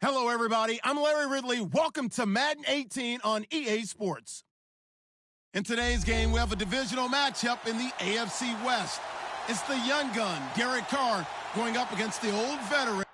Hello, everybody. I'm Larry Ridley. Welcome to Madden 18 on EA Sports. In today's game, we have a divisional matchup in the AFC West. It's the young gun, Derek Carr, going up against the old veteran.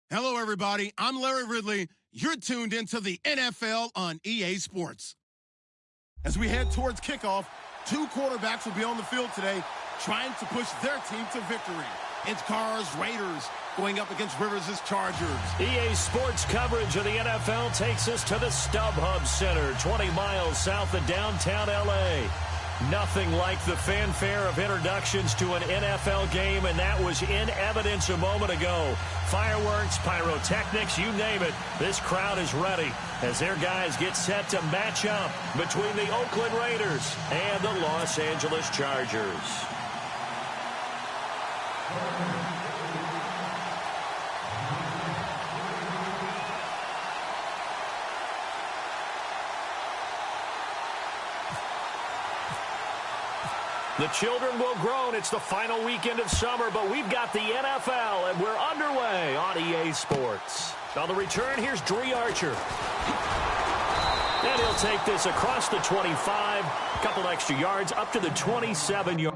Hello, everybody. I'm Larry Ridley. You're tuned into the NFL on EA Sports. As we head towards kickoff, two quarterbacks will be on the field today trying to push their team to victory. It's Carr's Raiders going up against Rivers' Chargers. EA Sports coverage of the NFL takes us to the StubHub Center, 20 miles south of downtown L.A. Nothing like the fanfare of introductions to an NFL game, and that was in evidence a moment ago. Fireworks, pyrotechnics, you name it. This crowd is ready as their guys get set to match up between the Oakland Raiders and the Los Angeles Chargers. The children will groan. It's the final weekend of summer, but we've got the NFL, and we're underway on EA Sports. On the return, here's Dree Archer. And he'll take this across the 25, a couple extra yards, up to the 27-yard.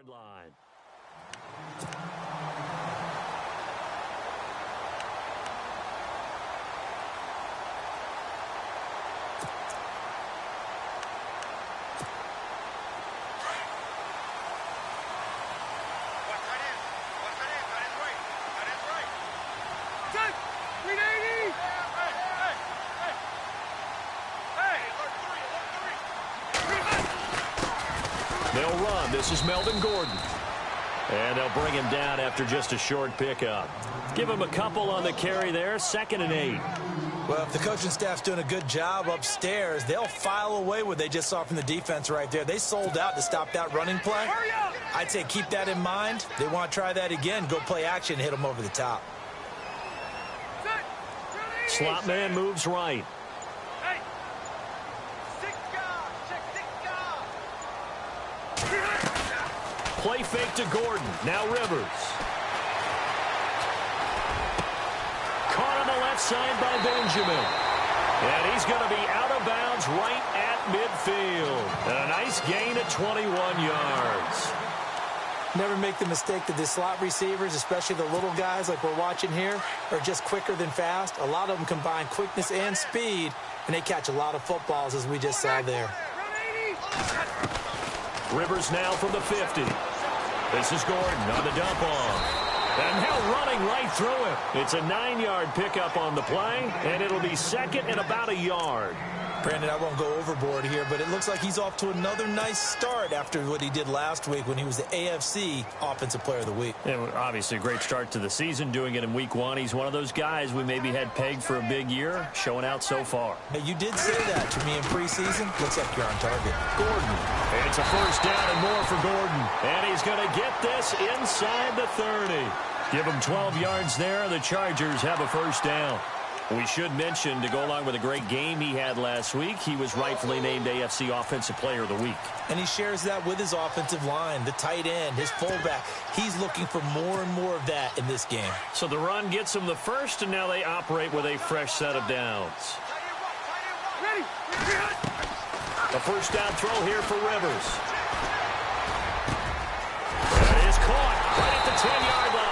line. They'll run. This is Melvin Gordon. And they'll bring him down after just a short pickup. Give him a couple on the carry there. 2nd and 8. Well, if the coaching staff's doing a good job upstairs, they'll file away what they just saw from the defense right there. They sold out to stop that running play. I'd say keep that in mind. They want to try that again. Go play action and hit them over the top. Slot man moves right. Play fake to Gordon. Now Rivers. Caught on the left side by Benjamin. And he's going to be out of bounds right at midfield. And a nice gain at 21 yards. Never make the mistake that the slot receivers, especially the little guys like we're watching here, are just quicker than fast. A lot of them combine quickness and speed, and they catch a lot of footballs, as we just saw there. Rivers now from the 50. This is Gordon on the dump off. And now running right through him. It's a 9-yard pickup on the play, and it'll be 2nd and about a yard. Brandon, I won't go overboard here, but it looks like he's off to another nice start after what he did last week when he was the AFC Offensive Player of the Week. And obviously a great start to the season, doing it in week 1. He's one of those guys we maybe had pegged for a big year, showing out so far. Hey, you did say that to me in preseason. Looks like you're on target. Gordon. It's a 1st down and more for Gordon. And he's going to get this inside the 30. Give him 12 yards there. The Chargers have a 1st down. We should mention, to go along with a great game he had last week, he was rightfully named AFC Offensive Player of the Week. And he shares that with his offensive line, the tight end, his fullback. He's looking for more and more of that in this game. So the run gets him the 1st, and now they operate with a fresh set of downs. The 1st down throw here for Rivers. That is caught right at the 10-yard line.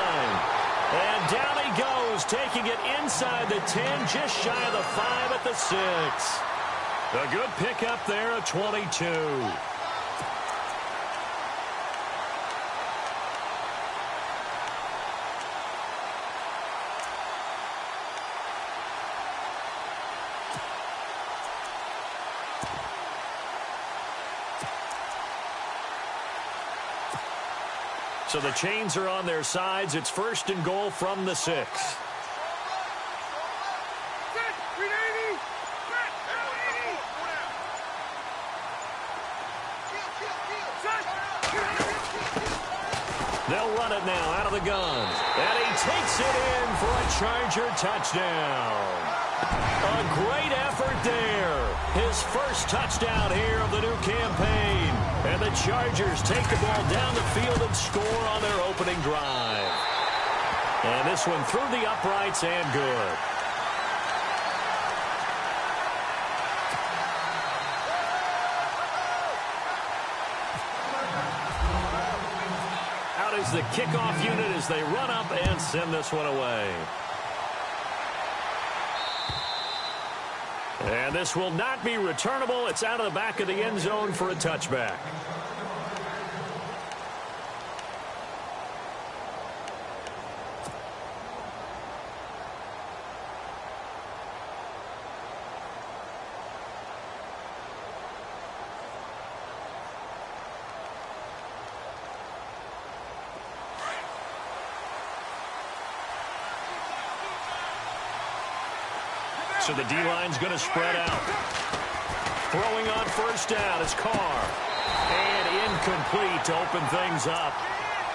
And down he goes, taking it inside the 10, just shy of the 5 at the 6. A good pickup there at 22. So the chains are on their sides. It's 1st and goal from the 6. They'll run it now out of the gun. And he takes it in for a Charger touchdown. A great effort there. His 1st touchdown here of the new campaign. And the Chargers take the ball down the field and score on their opening drive. And this one through the uprights and good. Out is the kickoff unit as they run up and send this one away. And this will not be returnable. It's out of the back of the end zone for a touchback. So the D-line's going to spread out. Throwing on 1st down is Carr. And incomplete to open things up.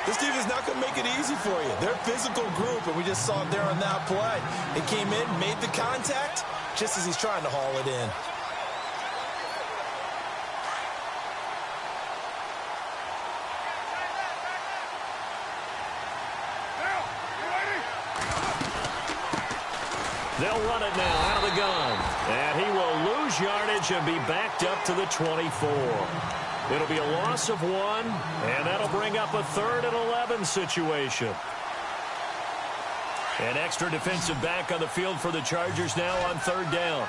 This defense is not going to make it easy for you. They're a physical group, and we just saw it there on that play. It came in, made the contact, just as he's trying to haul it in. They'll run it now out of the gun. And he will lose yardage and be backed up to the 24. It'll be a loss of 1, and that'll bring up a 3rd and 11 situation. An extra defensive back on the field for the Chargers now on 3rd down.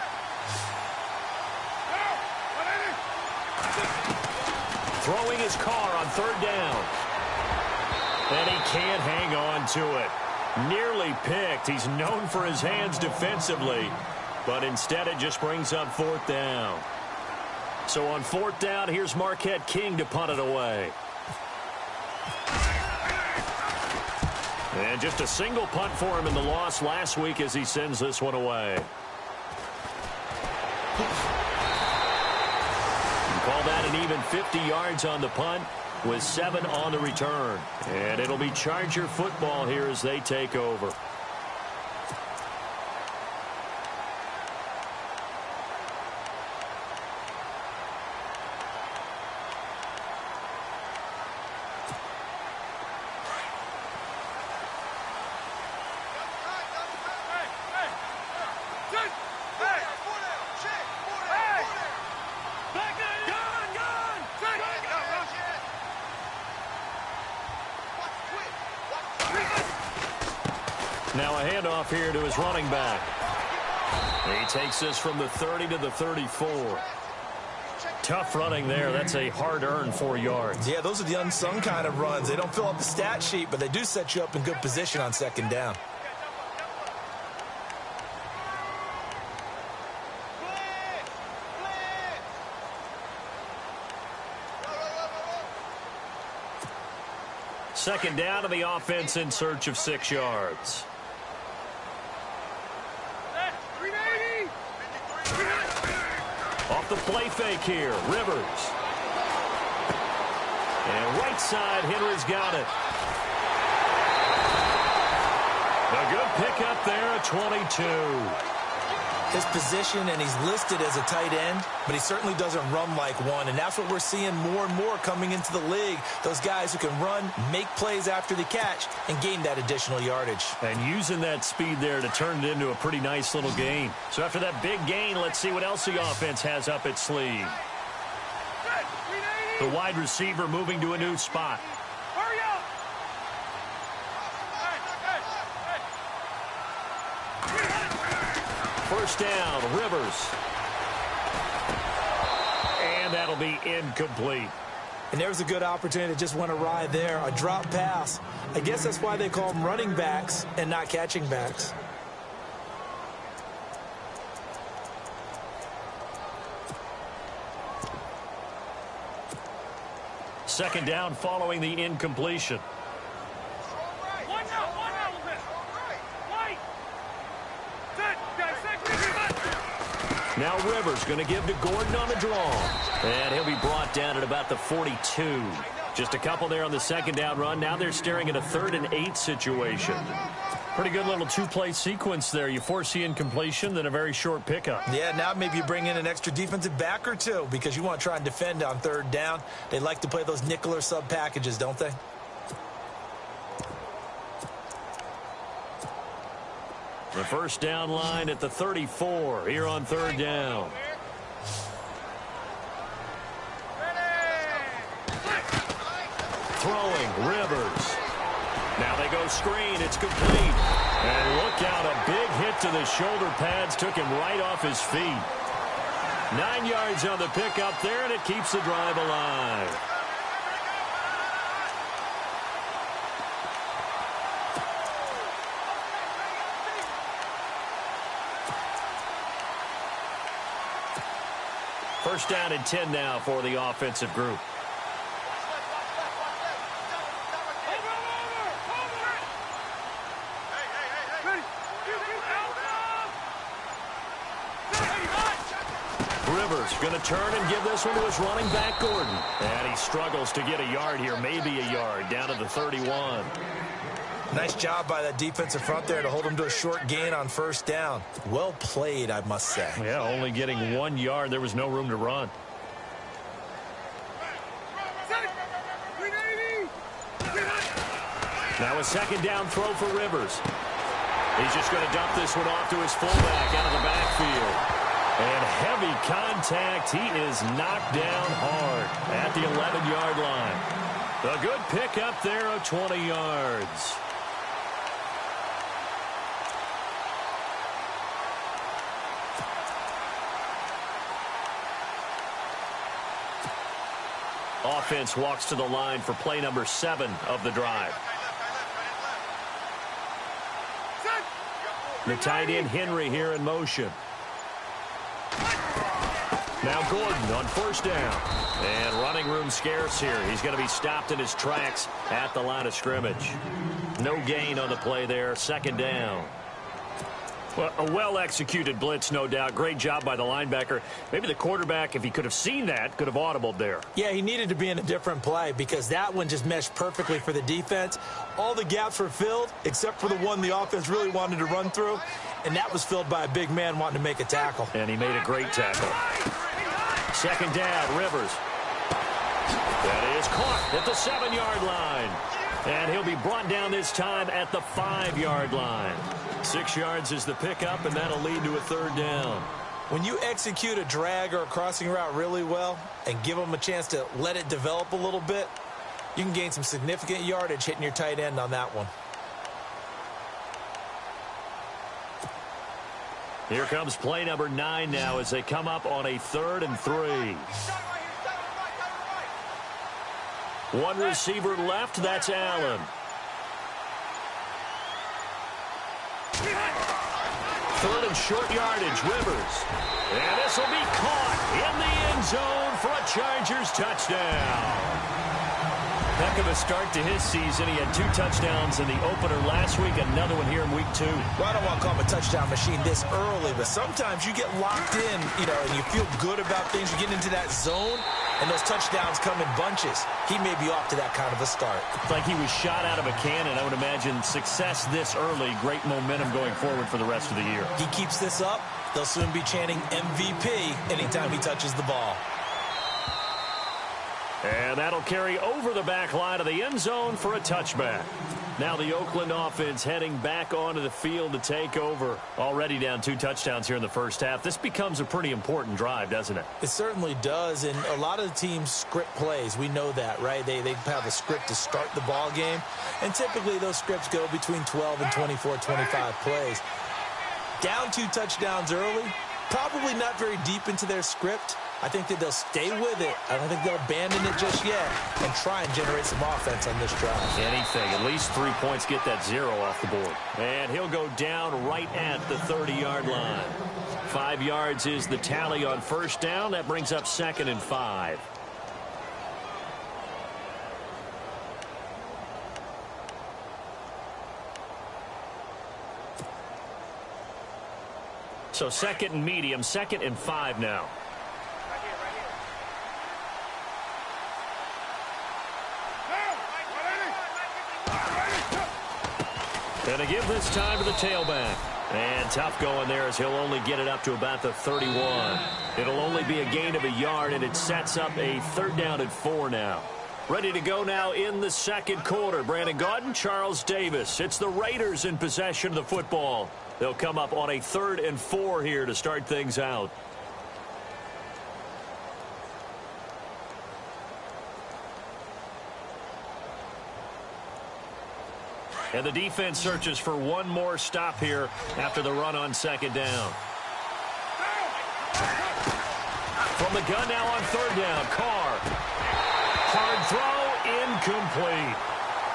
Throwing his car on 3rd down. And he can't hang on to it. Nearly picked. He's known for his hands defensively, but instead it just brings up 4th down. So on 4th down, here's Marquette King to punt it away. And just a single punt for him in the loss last week as he sends this one away. Call that an even 50 yards on the punt with 7 on the return. And it'll be Charger football here as they take over. Now a handoff here to his running back. He takes this from the 30 to the 34. Tough running there. That's a hard-earned 4 yards. Yeah, those are the unsung kind of runs. They don't fill up the stat sheet, but they do set you up in good position on 2nd down. Second down to the offense in search of 6 yards. Off the play fake here, Rivers. And right side, Henry's got it. A good pickup there at 22. His position, and he's listed as a tight end, but he certainly doesn't run like one, and that's what we're seeing more and more coming into the league. Those guys who can run, make plays after the catch, and gain that additional yardage. And using that speed there to turn it into a pretty nice little gain. So after that big gain, let's see what else the offense has up its sleeve. The wide receiver moving to a new spot. First down, Rivers. And that'll be incomplete. And there's a good opportunity to just went awry there. A drop pass. I guess that's why they call them running backs and not catching backs. Second down following the incompletion. Now Rivers going to give to Gordon on the draw. And he'll be brought down at about the 42. Just a couple there on the second down run. Now they're staring at a 3rd and 8 situation. Pretty good little 2-play sequence there. You force the incompletion, then a very short pickup. Yeah, now maybe you bring in an extra defensive back or two because you want to try and defend on 3rd down. They like to play those nickel or sub packages, don't they? The first down line at the 34 here on 3rd down. Throwing, Rivers. Now they go screen. It's complete. And look out, a big hit to the shoulder pads took him right off his feet. 9 yards on the pickup there, and it keeps the drive alive. First down and 10 now for the offensive group. Rivers going to turn and give this one to his running back, Gordon. And he struggles to get a yard here, maybe a yard, down to the 31. Nice job by that defensive front there to hold him to a short gain on first down. Well played, I must say. Yeah, only getting 1 yard. There was no room to run. Now a second down throw for Rivers. He's just going to dump this one off to his fullback out of the backfield. And heavy contact. He is knocked down hard at the 11-yard line. A good pickup there of 20 yards. Offense walks to the line for play number 7 of the drive. The tight end Henry here in motion. Now Gordon on first down. And running room scarce here. He's going to be stopped in his tracks at the line of scrimmage. No gain on the play there. Second down. Well, a well-executed blitz, no doubt. Great job by the linebacker. Maybe the quarterback, if he could have seen that, could have audibled there. Yeah, he needed to be in a different play because that one just meshed perfectly for the defense. All the gaps were filled except for the one the offense really wanted to run through, and that was filled by a big man wanting to make a tackle. And he made a great tackle. Second down, Rivers. That is caught at the 7-yard line. And he'll be brought down this time at the 5-yard line. 6 yards is the pickup, and that'll lead to a third down. When you execute a drag or a crossing route really well and give them a chance to let it develop a little bit, you can gain some significant yardage hitting your tight end on that one. Here comes play number 9 now as they come up on a 3rd and 3. One receiver left, that's Allen. Third and short yardage, Rivers. And this will be caught in the end zone for a Chargers touchdown. Heck of a start to his season. He had 2 touchdowns in the opener last week, another one here in week 2. Well, I don't want to call him a touchdown machine this early, but sometimes you get locked in, and you feel good about things. You get into that zone, and those touchdowns come in bunches. He may be off to that kind of a start. It's like he was shot out of a cannon. I would imagine success this early, great momentum going forward for the rest of the year. He keeps this up, they'll soon be chanting MVP anytime he touches the ball. And that'll carry over the back line of the end zone for a touchback. Now the Oakland offense heading back onto the field to take over. Already down 2 touchdowns here in the first half. This becomes a pretty important drive, doesn't it? It certainly does, and a lot of the teams script plays. We know that, right? They have a script to start the ball game, and typically those scripts go between 12 and 24, 25 plays. Down 2 touchdowns early, probably not very deep into their script. I think that they'll stay with it. I don't think they'll abandon it just yet and try and generate some offense on this drive. Anything. At least 3 points, get that 0 off the board. And he'll go down right at the 30-yard line. 5 yards is the tally on first down. That brings up 2nd and 5. So 2nd and medium, 2nd and 5 now. And to give this time to the tailback. And tough going there as he'll only get it up to about the 31. It'll only be a gain of a yard, and it sets up a 3rd down and 4 now. Ready to go now in the second quarter. Brandon Gaudin, Charles Davis. It's the Raiders in possession of the football. They'll come up on a 3rd and 4 here to start things out. And the defense searches for one more stop here after the run on 2nd down. From the gun now on 3rd down, Carr. Hard throw, incomplete.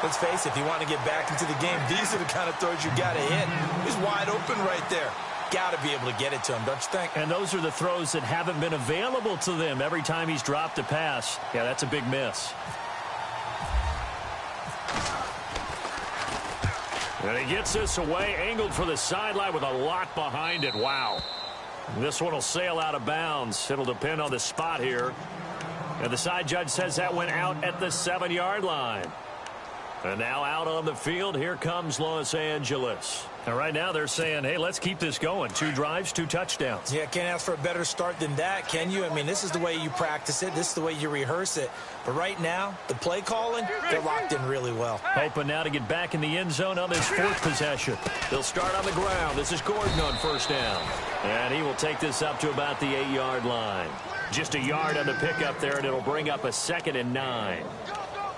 Let's face it, if you want to get back into the game, these are the kind of throws you got to hit. He's wide open right there. Got to be able to get it to him, don't you think? And those are the throws that haven't been available to them every time he's dropped a pass. Yeah, that's a big miss. And he gets this away, angled for the sideline with a lot behind it. Wow. This one will sail out of bounds. It'll depend on the spot here. And the side judge says that went out at the 7-yard line. And now out on the field, here comes Los Angeles. And right now they're saying, hey, let's keep this going. 2 drives, 2 touchdowns. Yeah, can't ask for a better start than that, can you? I mean, this is the way you practice it. This is the way you rehearse it. But right now, the play calling, they're locked in really well. Hoping now to get back in the end zone on this 4th possession. They'll start on the ground. This is Gordon on first down. And he will take this up to about the 8-yard line. Just a yard on the pickup there, and it'll bring up a 2nd and 9.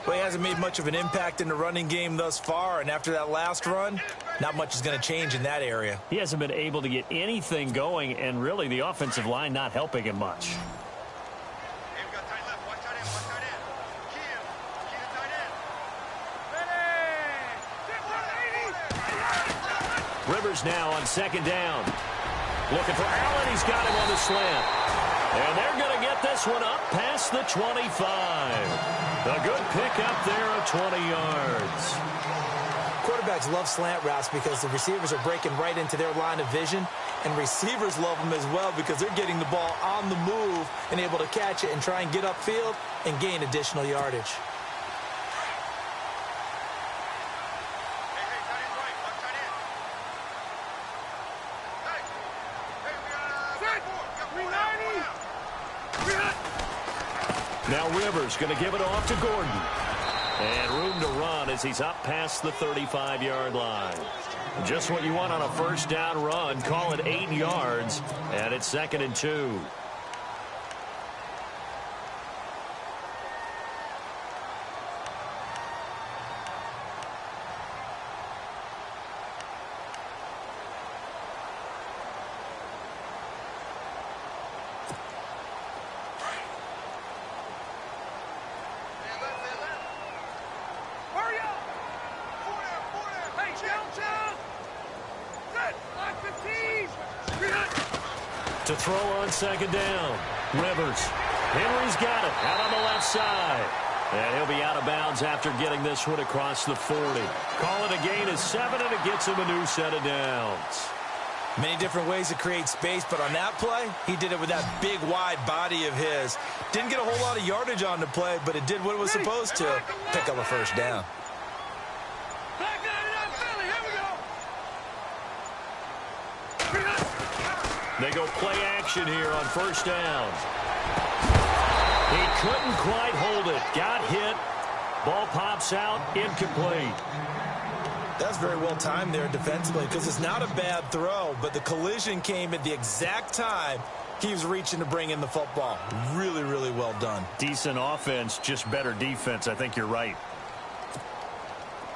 Well, he hasn't made much of an impact in the running game thus far, and after that last run, not much is going to change in that area. He hasn't been able to get anything going, and really the offensive line not helping him much. Rivers now on 2nd down. Looking for Allen. He's got him on the slant. And they're going to get this one up past the 25. A good pickup there of 20 yards. Quarterbacks love slant routes because the receivers are breaking right into their line of vision, and receivers love them as well because they're getting the ball on the move and able to catch it and try and get upfield and gain additional yardage. Now Rivers going to give it off to Gordon. And room to run as he's up past the 35-yard line. Just what you want on a first down run. Call it 8 yards, and it's 2nd and 2. To throw on 2nd down. Rivers. Henry's got it out on the left side. And he'll be out of bounds after getting this one across the 40. Call it a gain of 7, and it gets him a new set of downs. Many different ways to create space, but on that play, he did it with that big, wide body of his. Didn't get a whole lot of yardage on the play, but it did what it was supposed to. Pick up a first down. They go play action here on first down. He couldn't quite hold it. Got hit. Ball pops out. Incomplete. That's very well timed there defensively because it's not a bad throw, but the collision came at the exact time he was reaching to bring in the football. Really, really well done. Decent offense, just better defense. I think you're right.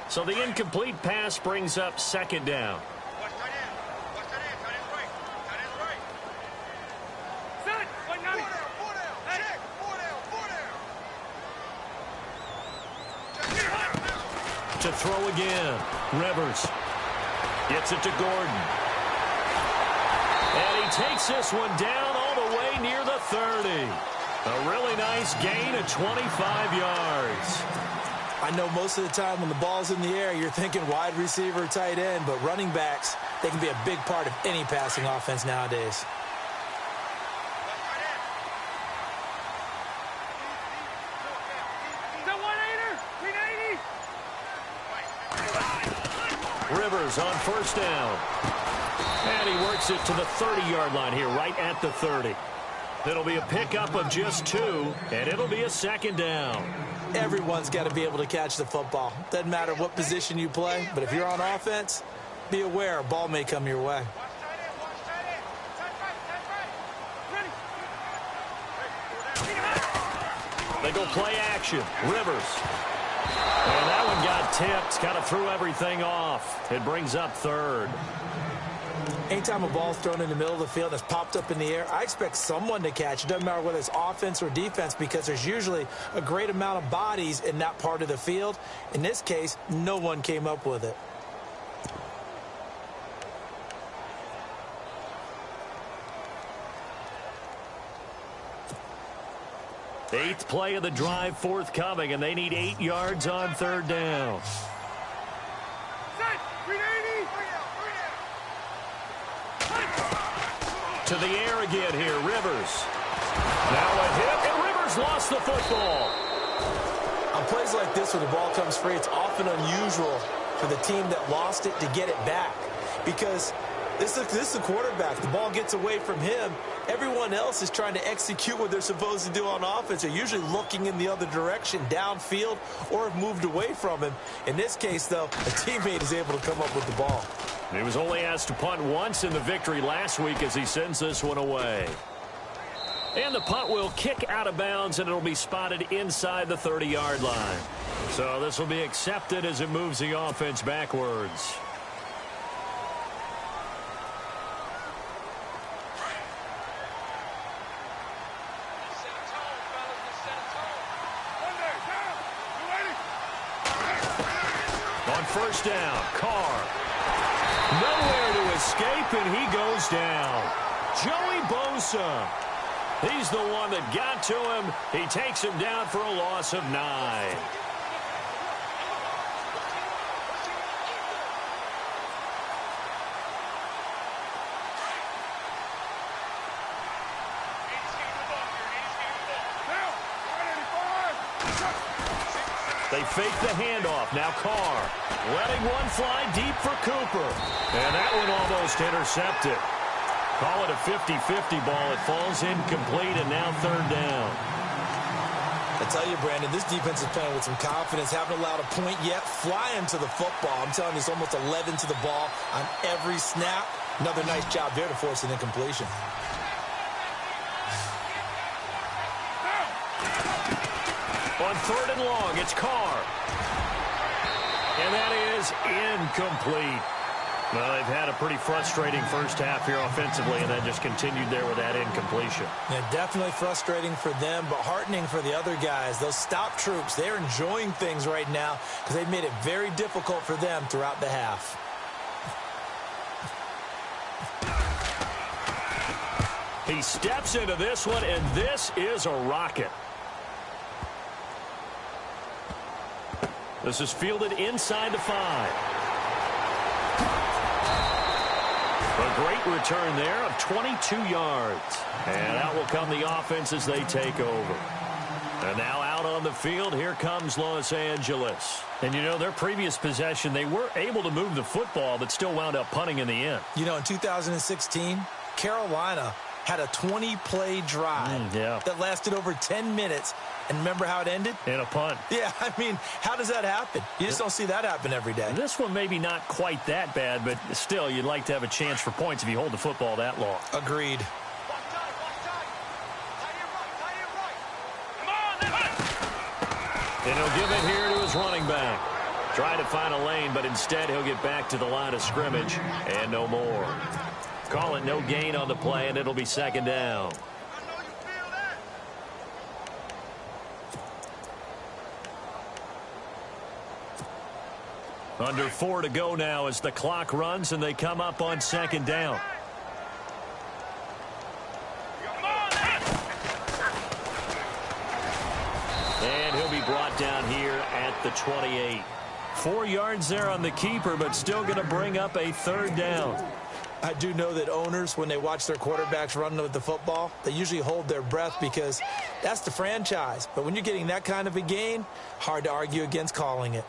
So the incomplete pass brings up 2nd down. To throw again. Rivers gets it to Gordon. And he takes this one down all the way near the 30. A really nice gain of 25 yards. I know most of the time when the ball's in the air, you're thinking wide receiver, tight end, but running backs, they can be a big part of any passing offense nowadays. Rivers on first down. And he works it to the 30-yard line here, right at the 30. It'll be a pickup of just 2, and it'll be a 2nd down. Everyone's got to be able to catch the football. Doesn't matter what position you play, but if you're on offense, be aware a ball may come your way. They go play action. Rivers. And that one got tipped. Kind of threw everything off. It brings up 3rd. Anytime a ball's thrown in the middle of the field that's popped up in the air, I expect someone to catch. It doesn't matter whether it's offense or defense because there's usually a great amount of bodies in that part of the field. In this case, no one came up with it. Eighth play of the drive forthcoming, and they need 8 yards on 3rd down. To the air again here, Rivers. Now a hit, and Rivers lost the football. On plays like this where the ball comes free, it's often unusual for the team that lost it to get it back because this is a quarterback. The ball gets away from him. Everyone else is trying to execute what they're supposed to do on offense. They're usually looking in the other direction, downfield, or have moved away from him. In this case, though, a teammate is able to come up with the ball. He was only asked to punt once in the victory last week as he sends this one away. And the punt will kick out of bounds, and it'll be spotted inside the 30-yard line. So this will be accepted as it moves the offense backwards. On first down, Carr. Nowhere to escape, and he goes down. Joey Bosa. He's the one that got to him. He takes him down for a loss of 9. They fake the handoff. Now Carr letting one fly deep for Cooper. And that one almost intercepted. Call it a 50-50 ball. It falls incomplete, and now third down. I tell you, Brandon, this defense is playing with some confidence. Haven't allowed a point yet. Flying to the football. I'm telling you, it's almost 11 to the ball on every snap. Another nice job there to force an incompletion. On third and long, it's Carr. And that is incomplete. Well, they've had a pretty frustrating first half here offensively, and that just continued there with that incompletion. Yeah, definitely frustrating for them, but heartening for the other guys. Those stop troops, they're enjoying things right now because they've made it very difficult for them throughout the half. He steps into this one, and this is a rocket. This is fielded inside the 5. A great return there of 22 yards. And out will come the offense as they take over. And now out on the field, here comes Los Angeles. And, you know, their previous possession, they were able to move the football, but still wound up punting in the end. You know, in 2016, Carolina had a 20-play drive that lasted over 10 minutes. And remember how it ended? In a punt. Yeah, I mean, how does that happen? You just don't see that happen every day. This one maybe not quite that bad, but still, you'd like to have a chance for points if you hold the football that long. Agreed. And he'll give it here to his running back. Try to find a lane, but instead he'll get back to the line of scrimmage and no more. Call it no gain on the play, and it'll be second down. Under 4 to go now as the clock runs and they come up on second down. And he'll be brought down here at the 28. 4 yards there on the keeper, but still going to bring up a third down. I do know that owners, when they watch their quarterbacks run with the football, they usually hold their breath because that's the franchise. But when you're getting that kind of a gain, hard to argue against calling it.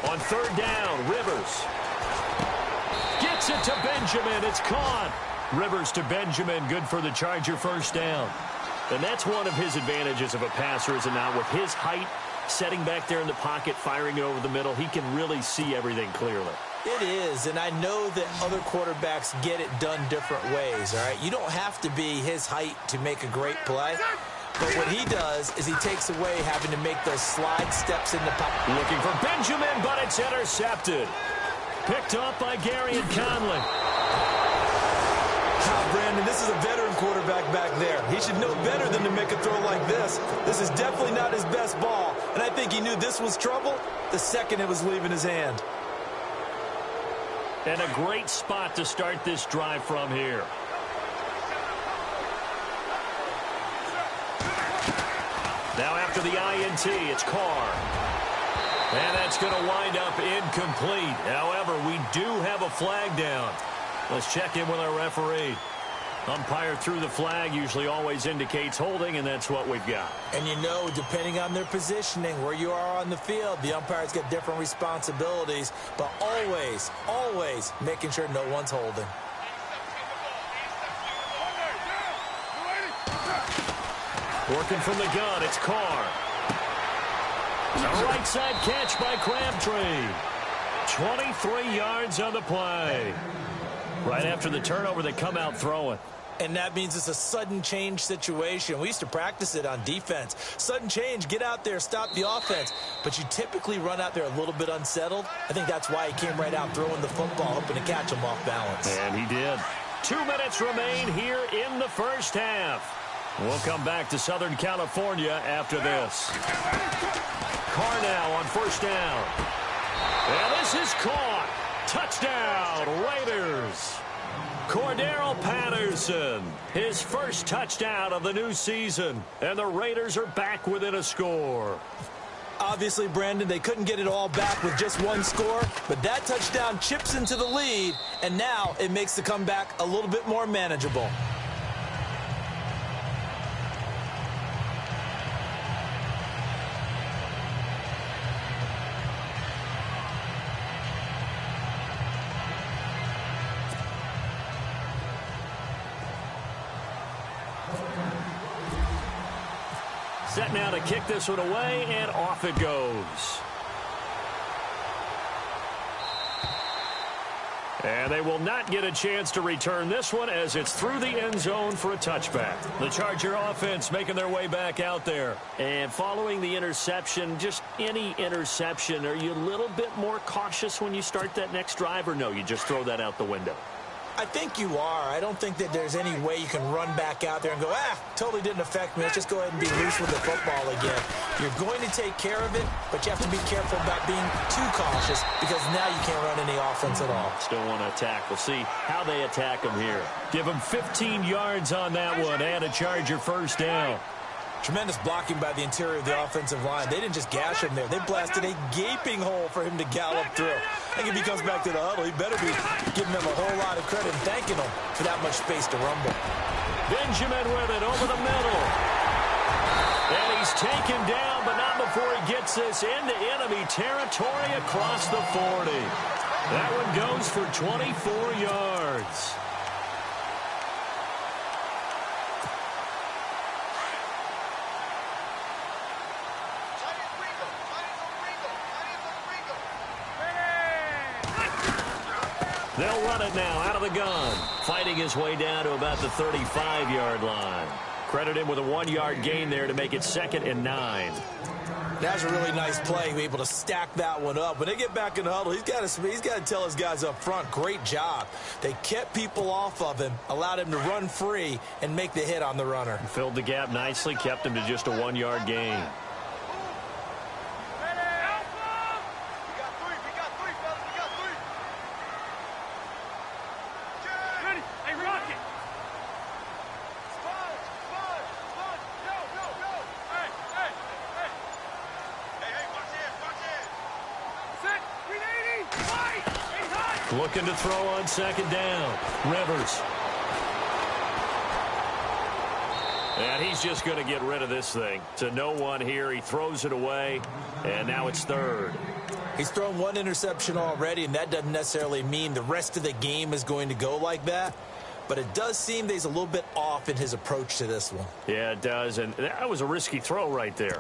On third down, Rivers gets it to Benjamin. It's caught. Rivers to Benjamin, good for the Charger first down. And that's one of his advantages of a passer, is it not? With his height, setting back there in the pocket, firing it over the middle, he can really see everything clearly. It is, and I know that other quarterbacks get it done different ways, all right? You don't have to be his height to make a great play. But what he does is he takes away having to make those slide steps in the pocket. Looking for Benjamin, but it's intercepted. Picked up by Gary and Conley. Brandon, this is a veteran quarterback back there. He should know better than to make a throw like this. This is definitely not his best ball, and I think he knew this was trouble the second it was leaving his hand. And a great spot to start this drive from here. Now after the INT, it's Carr. And that's going to wind up incomplete. However, we do have a flag down. Let's check in with our referee. Umpire threw the flag, usually always indicates holding, and that's what we've got. And you know, depending on their positioning, where you are on the field, the umpires get different responsibilities, but always, always making sure no one's holding. Working from the gun, it's Carr. A right side catch by Crabtree. 23 yards on the play. Right after the turnover, they come out throwing. And that means it's a sudden change situation. We used to practice it on defense. Sudden change, get out there, stop the offense. But you typically run out there a little bit unsettled. I think that's why he came right out throwing the football, hoping to catch him off balance. And he did. 2 minutes remain here in the first half. We'll come back to Southern California after this. Carr now on first down. And this is caught. Touchdown, Raiders. Cordero Patterson, his first touchdown of the new season. And the Raiders are back within a score. Obviously, Brandon, they couldn't get it all back with just one score, but that touchdown chips into the lead, and now it makes the comeback a little bit more manageable. Set now to kick this one away, and off it goes. And they will not get a chance to return this one as it's through the end zone for a touchback. The Charger offense making their way back out there. And following the interception, just any interception, are you a little bit more cautious when you start that next drive, or no, you just throw that out the window? I think you are. I don't think that there's any way you can run back out there and go, totally didn't affect me. Let's just go ahead and be loose with the football again. You're going to take care of it, but you have to be careful about being too cautious because now you can't run any offense at all. Still want to attack. We'll see how they attack them here. Give them 15 yards on that one and a Charger first down. Tremendous blocking by the interior of the offensive line. They didn't just gash him there. They blasted a gaping hole for him to gallop through. I think if he comes back to the huddle, he better be giving them a whole lot of credit and thanking them for that much space to rumble. Benjamin with it over the middle. And he's taken down, but not before he gets this into enemy territory across the 40. That one goes for 24 yards. They'll run it now out of the gun. Fighting his way down to about the 35-yard line. Credit him with a 1-yard gain there to make it 2nd and 9. That's a really nice play. Be able to stack that one up. When they get back in the huddle, he's got to tell his guys up front, great job. They kept people off of him, allowed him to run free, and make the hit on the runner. Filled the gap nicely, kept him to just a 1-yard gain. Looking to throw on 2nd down. Rivers. And he's just going to get rid of this thing. To no one here. He throws it away. And now it's 3rd. He's thrown 1 interception already, and that doesn't necessarily mean the rest of the game is going to go like that. But it does seem that he's a little bit off in his approach to this one. Yeah, it does. And that was a risky throw right there.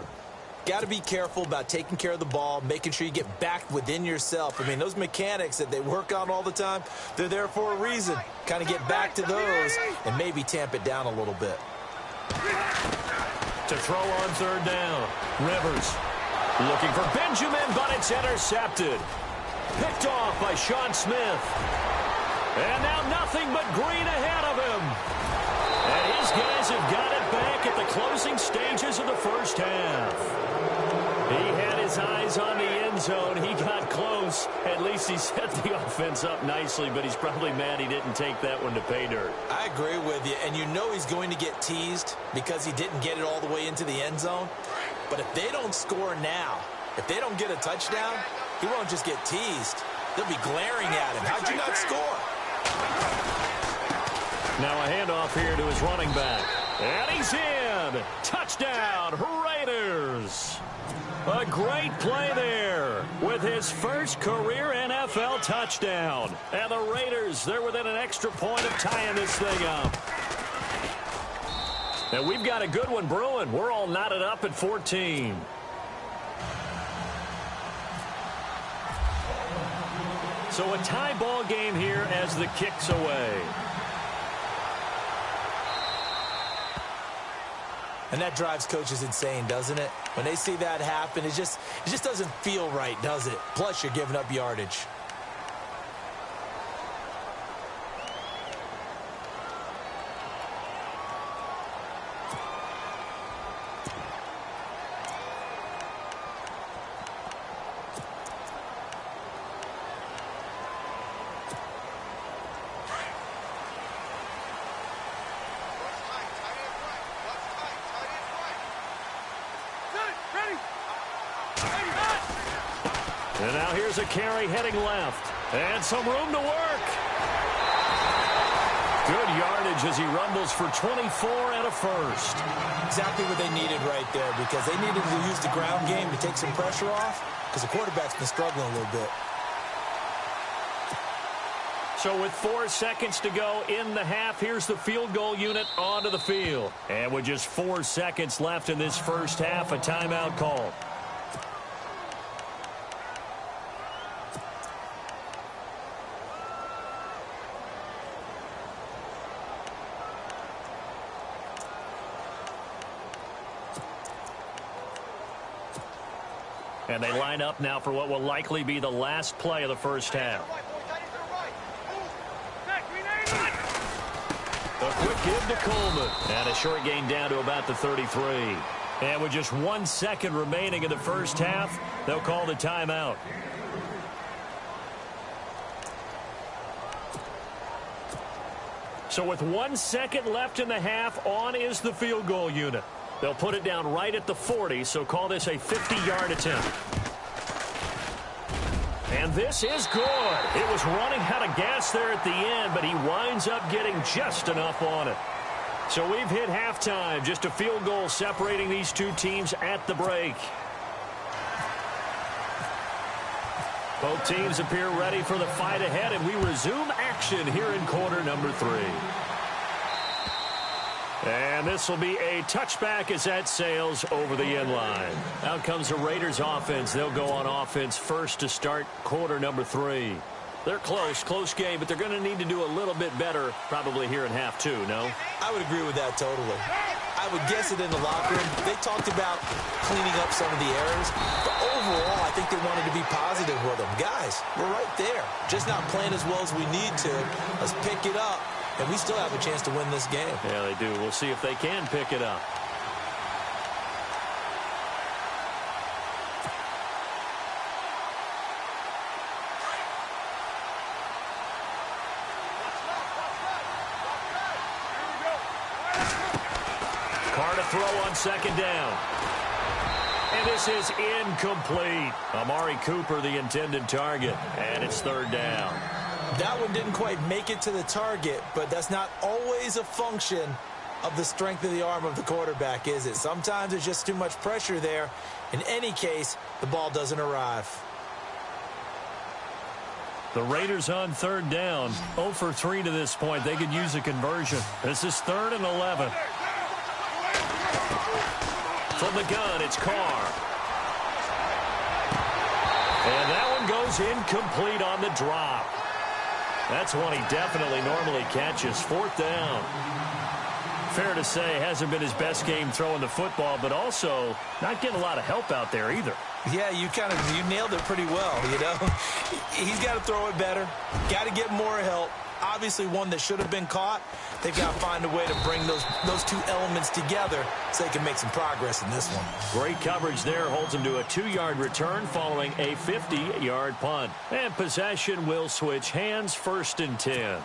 Got to be careful about taking care of the ball, making sure you get back within yourself. I mean, those mechanics that they work on all the time, they're there for a reason. Kind of get back to those and maybe tamp it down a little bit. To throw on 3rd down. Rivers looking for Benjamin, but it's intercepted. Picked off by Sean Smith. And now nothing but green ahead of him. And his guys have got it back at the closing stages of the first half. He had his eyes on the end zone. He got close. At least he set the offense up nicely, but he's probably mad he didn't take that one to pay dirt. I agree with you, and you know he's going to get teased because he didn't get it all the way into the end zone. But if they don't score now, if they don't get a touchdown, he won't just get teased. They'll be glaring at him. How'd you not score? Now a handoff here to his running back. And he's in. Touchdown, Raiders. A great play there with his first career NFL touchdown. And the Raiders, they're within an extra point of tying this thing up. And we've got a good one brewing. We're all knotted up at 14. So a tie ball game here as the kick's away. And that drives coaches insane, doesn't it? When they see that happen, it just doesn't feel right, does it? Plus, you're giving up yardage. And now here's a carry heading left. And some room to work. Good yardage as he rumbles for 24 and a first. Exactly what they needed right there, because they needed to use the ground game to take some pressure off, because the quarterback's been struggling a little bit. So with 4 seconds to go in the half, here's the field goal unit onto the field. And with just 4 seconds left in this first half, a timeout call. And they line up now for what will likely be the last play of the first half. A quick give to Coleman. And a short gain down to about the 33. And with just 1 second remaining in the first half, they'll call the timeout. So with 1 second left in the half, on is the field goal unit. They'll put it down right at the 40, so call this a 50-yard attempt. And this is good. It was running out of gas there at the end, but he winds up getting just enough on it. So we've hit halftime. Just a field goal separating these two teams at the break. Both teams appear ready for the fight ahead, and we resume action here in quarter number 3. And this will be a touchback as that sails over the end line. Out comes the Raiders offense. They'll go on offense first to start quarter number 3. They're close game, but they're going to need to do a little bit better probably here in half 2, no? I would agree with that totally. I would guess it in the locker room. They talked about cleaning up some of the errors, but overall I think they wanted to be positive with them. Guys, we're right there. Just not playing as well as we need to. Let's pick it up. And we still have a chance to win this game. Yeah, they do. We'll see if they can pick it up. Carr to throw on second down. And this is incomplete. Amari Cooper, the intended target. And it's third down. That one didn't quite make it to the target, but that's not always a function of the strength of the arm of the quarterback, is it? Sometimes there's just too much pressure there. In any case, the ball doesn't arrive. The Raiders on third down. 0 for 3 to this point. They could use a conversion. This is 3rd and 11. From the gun, it's Carr. And that one goes incomplete on the drop. That's one he definitely normally catches. 4th down. Fair to say, hasn't been his best game throwing the football, but also not getting a lot of help out there either. Yeah, you nailed it pretty well, you know. He's got to throw it better. Got to get more help. Obviously one that should have been caught. They've got to find a way to bring those two elements together so they can make some progress in this one. Great coverage there. Holds him to a 2-yard return following a 50-yard punt. And possession will switch hands. 1st and 10.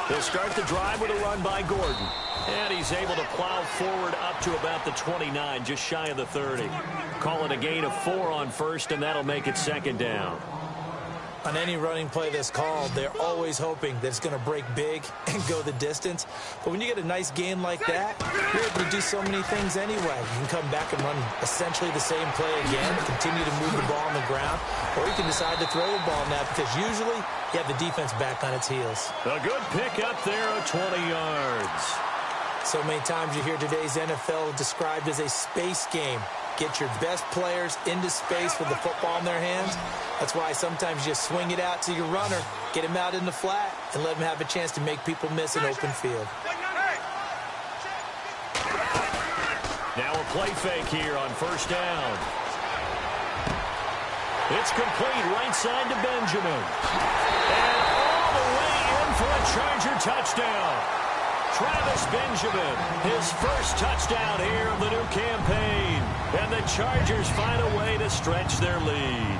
They'll start the drive with a run by Gordon. And he's able to plow forward up to about the 29, just shy of the 30. Call it a gain of 4 on 1st, and that'll make it 2nd down. On any running play that's called, they're always hoping that it's going to break big and go the distance. But when you get a nice gain like that, you're able to do so many things anyway. You can come back and run essentially the same play again, continue to move the ball on the ground, or you can decide to throw the ball now because usually you have the defense back on its heels. A good pick up there of 20 yards. So many times you hear today's NFL described as a space game. Get your best players into space with the football in their hands. That's why sometimes you swing it out to your runner, get him out in the flat, and let him have a chance to make people miss an open field. Now a play fake here on first down. It's complete right side to Benjamin. And all the way in for a Charger touchdown. Travis Benjamin, his first touchdown here of the new campaign. And the Chargers find a way to stretch their lead.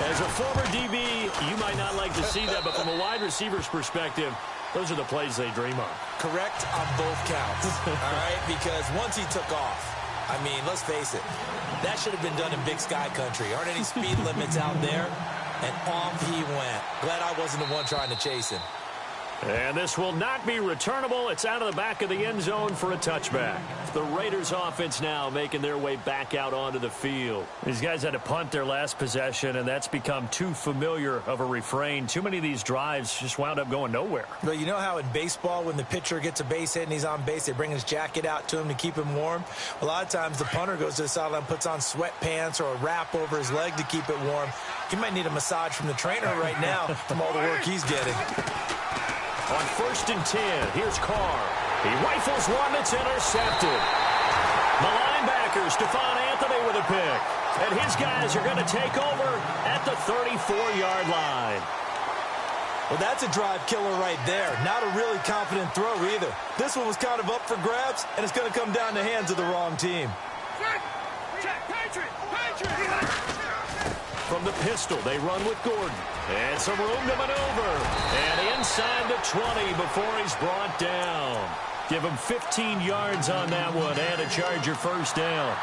As a former DB, you might not like to see that, but from a wide receiver's perspective, those are the plays they dream of. Correct on both counts, all right? Because once he took off, I mean, let's face it, that should have been done in Big Sky country. Aren't any speed limits out there? And off he went. Glad I wasn't the one trying to chase him. And this will not be returnable. It's out of the back of the end zone for a touchback. The Raiders offense now making their way back out onto the field. These guys had to punt their last possession, and that's become too familiar of a refrain. Too many of these drives just wound up going nowhere. But you know how in baseball, when the pitcher gets a base hit and he's on base, they bring his jacket out to him to keep him warm? A lot of times the punter goes to the sideline, puts on sweatpants or a wrap over his leg to keep it warm. He might need a massage from the trainer right now from all the work he's getting. On 1st and 10, here's Carr. He rifles one that's intercepted. The linebacker, Stephon Anthony, with a pick. And his guys are going to take over at the 34-yard line. Well, that's a drive killer right there. Not a really confident throw either. This one was kind of up for grabs, and it's going to come down the hands of the wrong team. From the pistol, they run with Gordon. And some room to maneuver. And inside the 20 before he's brought down. Give him 15 yards on that one and a Charger first down.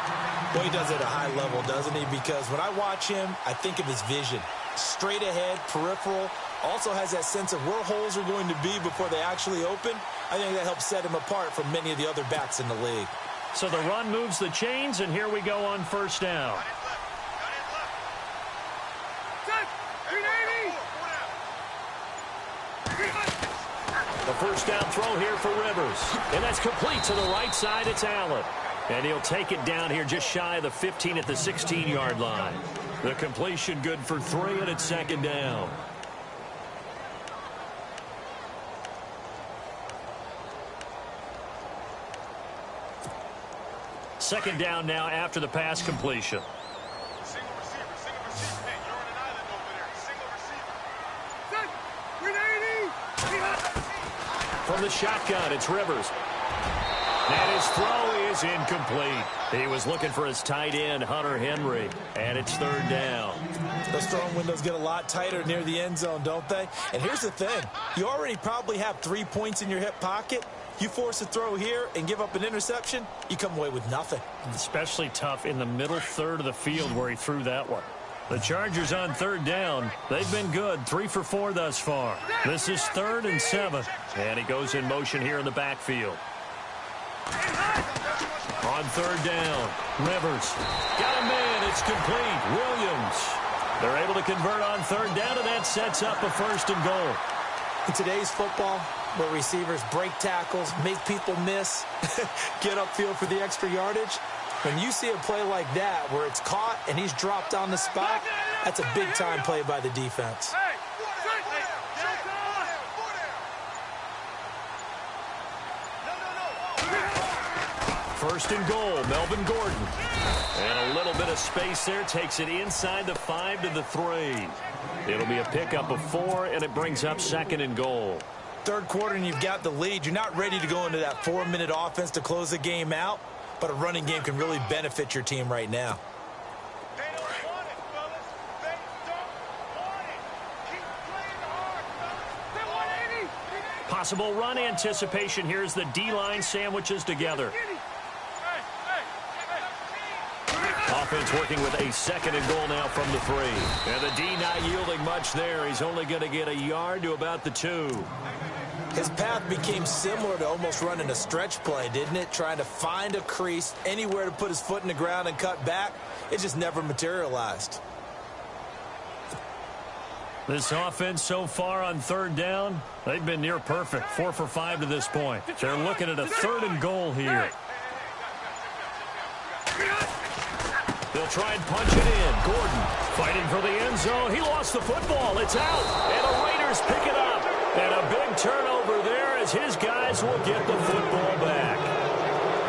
Well, he does it at a high level, doesn't he? Because when I watch him, I think of his vision. Straight ahead, peripheral. Also has that sense of where holes are going to be before they actually open. I think that helps set him apart from many of the other backs in the league. So the run moves the chains, and here we go on first down. The first down throw here for Rivers. And that's complete to the right side. It's Allen. And he'll take it down here just shy of the 15 at the 16-yard line. The completion good for 3, and it's second down. Second down now after the pass completion. From the shotgun, it's Rivers. And his throw is incomplete. He was looking for his tight end, Hunter Henry. And it's third down. Those throwing windows get a lot tighter near the end zone, don't they? And here's the thing. You already probably have 3 points in your hip pocket. You force a throw here and give up an interception, you come away with nothing. Especially tough in the middle third of the field where he threw that one. The Chargers on third down. They've been good. 3 for 4 thus far. This is 3rd and 7. And he goes in motion here in the backfield. On third down, Rivers. Got a man. It's complete. Williams. They're able to convert on third down, and that sets up a 1st and goal. In today's football, where receivers break tackles, make people miss, get upfield for the extra yardage, when you see a play like that where it's caught and he's dropped on the spot, that's a big-time play by the defense. First and goal, Melvin Gordon. And a little bit of space there, takes it inside the 5 to the 3. It'll be a pickup of 4, and it brings up 2nd and goal. Third quarter and you've got the lead. You're not ready to go into that 4-minute offense to close the game out, but a running game can really benefit your team right now. Possible run anticipation. Here's the D-line sandwiches together. Offense It's working with a second and goal now from the 3. And the D not yielding much there. He's only going to get a yard to about the 2. His path became similar to almost running a stretch play, didn't it? Trying to find a crease, anywhere to put his foot in the ground and cut back. It just never materialized. This offense so far on third down, they've been near perfect. 4 for 5 to this point. They're looking at a 3rd and goal here. They'll try and punch it in. Gordon fighting for the end zone. He lost the football. It's out. And the Raiders pick it up. And a big turnover there as his guys will get the football back.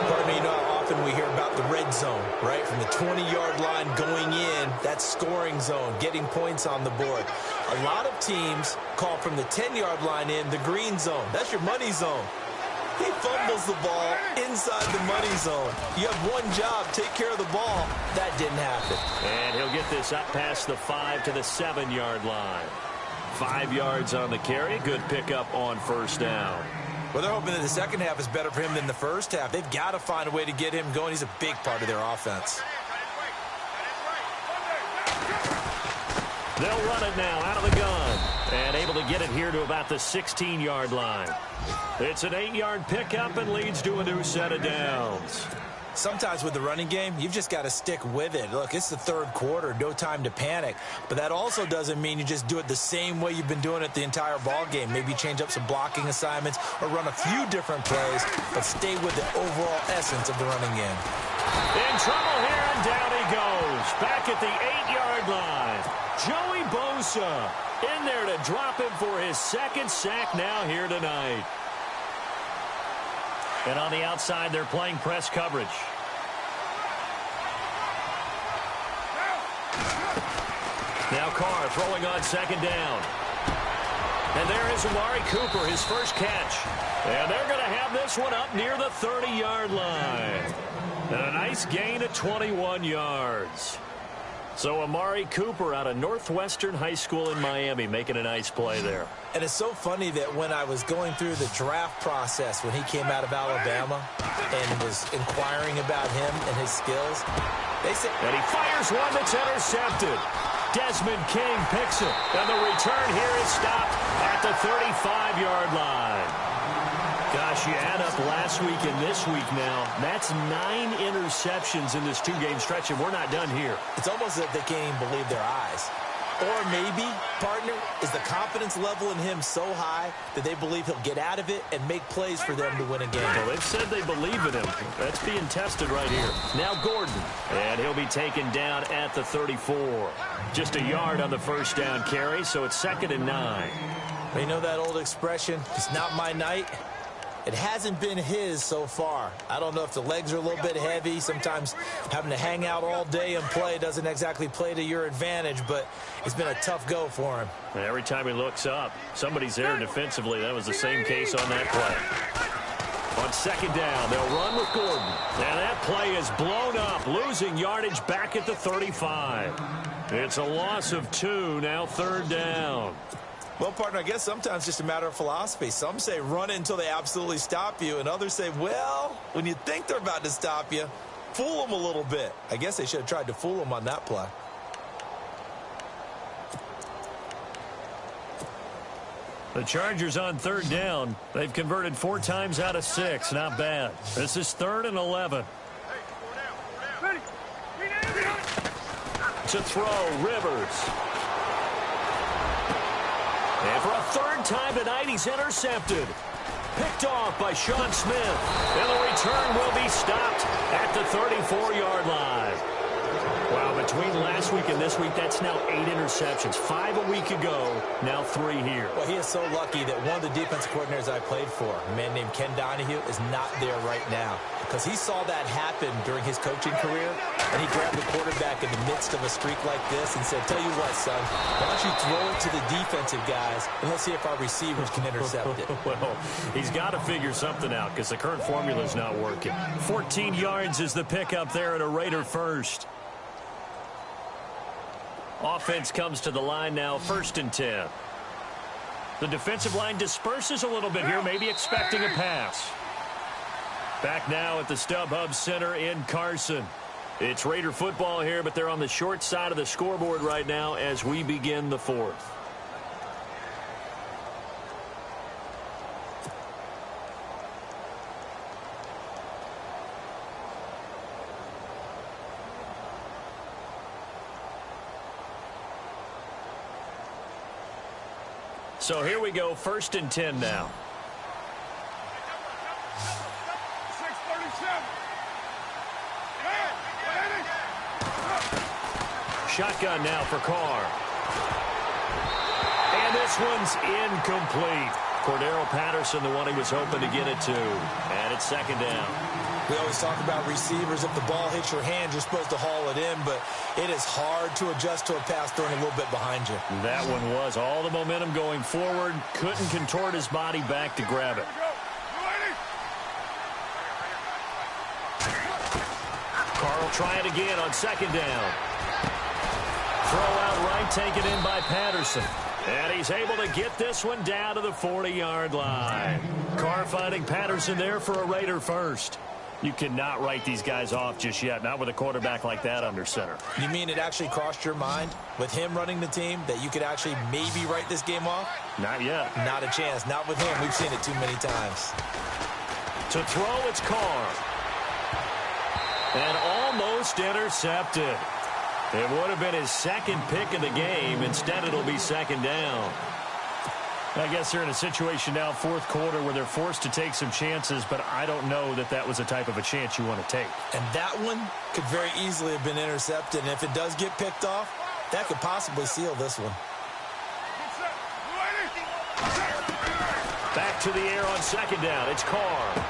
Pardon me, you know how often we hear about the red zone, right? From the 20-yard line going in, that scoring zone, getting points on the board. A lot of teams call from the 10-yard line in the green zone. That's your money zone. He fumbles the ball inside the money zone. You have one job, take care of the ball. That didn't happen. And he'll get this up past the 5 to the 7-yard line. 5 yards on the carry. Good pickup on first down. Well, they're hoping that the second half is better for him than the first half. They've got to find a way to get him going. He's a big part of their offense. They'll run it now out of the gun. And able to get it here to about the 16-yard line. It's an 8-yard pickup and leads to a new set of downs. Sometimes with the running game, you've just got to stick with it. Look, it's the third quarter, no time to panic. But that also doesn't mean you just do it the same way you've been doing it the entire ball game. Maybe change up some blocking assignments or run a few different plays, but stay with the overall essence of the running game. In trouble here, and down he goes. Back at the 8-yard line. Joey Bosa in there to drop him for his second sack now here tonight. And on the outside, they're playing press coverage. Now Carr throwing on second down. And there is Amari Cooper, his first catch. And they're going to have this one up near the 30-yard line. And a nice gain of 21 yards. So Amari Cooper out of Northwestern High School in Miami making a nice play there. And it's so funny that when I was going through the draft process when he came out of Alabama and was inquiring about him and his skills, they said... And he fires one that's intercepted. Desmond King picks it. And the return here is stopped at the 35-yard line. Gosh, you add up last week and this week now. That's 9 interceptions in this 2-game stretch, and we're not done here. It's almost as if they can't even believe their eyes. Or maybe, partner, is the confidence level in him so high that they believe he'll get out of it and make plays for them to win a game. Well, they've said they believe in him. That's being tested right here. Now Gordon, and he'll be taken down at the 34. Just a yard on the first down carry, so it's 2nd and 9. You know that old expression, it's not my night? It hasn't been his so far. I don't know if the legs are a little bit heavy. Sometimes having to hang out all day and play doesn't exactly play to your advantage, but it's been a tough go for him. Every time he looks up, somebody's there defensively. That was the same case on that play. On second down, they'll run with Gordon. And that play is blown up, losing yardage back at the 35. It's a loss of 2, now 3rd down. Well, partner, I guess sometimes it's just a matter of philosophy. Some say run it until they absolutely stop you, and others say, well, when you think they're about to stop you, fool them a little bit. I guess they should have tried to fool them on that play. The Chargers on 3rd down. They've converted 4 times out of 6. Not bad. This is 3rd and 11. To throw, Rivers. And for a 3rd time tonight, he's intercepted. Picked off by Sean Smith. And the return will be stopped at the 34-yard line. Wow, between last week and this week, that's now 8 interceptions. 5 a week ago, now 3 here. Well, he is so lucky that one of the defensive coordinators I played for, a man named Ken Donahue, is not there right now. Because he saw that happen during his coaching career, and he grabbed the quarterback in the midst of a streak like this and said, tell you what, son, why don't you throw it to the defensive guys, and let's see if our receivers can intercept it. Well, he's got to figure something out because the current formula is not working. 14 yards is the pickup there at a Raider first. Offense comes to the line now, 1st and 10. The defensive line disperses a little bit here, maybe expecting a pass. Back now at the StubHub Center in Carson. It's Raider football here, but they're on the short side of the scoreboard right now as we begin the fourth. So here we go, 1st and 10 now. Shotgun now for Carr. And this one's incomplete. Cordero Patterson, the one he was hoping to get it to. And it's 2nd down. We always talk about receivers. If the ball hits your hand, you're supposed to haul it in, but it is hard to adjust to a pass thrown a little bit behind you. That one was all the momentum going forward. Couldn't contort his body back to grab it. Carr will try it again on 2nd down. Throw out right, taken in by Patterson. And he's able to get this one down to the 40-yard line. Carr finding Patterson there for a Raider first. You cannot write these guys off just yet, not with a quarterback like that under center. You mean it actually crossed your mind with him running the team that you could actually maybe write this game off? Not yet. Not a chance. Not with him. We've seen it too many times. To throw, it's Carr. And almost intercepted. It would have been his 2nd pick of the game. Instead, it'll be 2nd down. I guess they're in a situation now, 4th quarter, where they're forced to take some chances, but I don't know that that was the type of a chance you want to take. And that one could very easily have been intercepted, and if it does get picked off, that could possibly seal this one. Back to the air on 2nd down. It's Carr.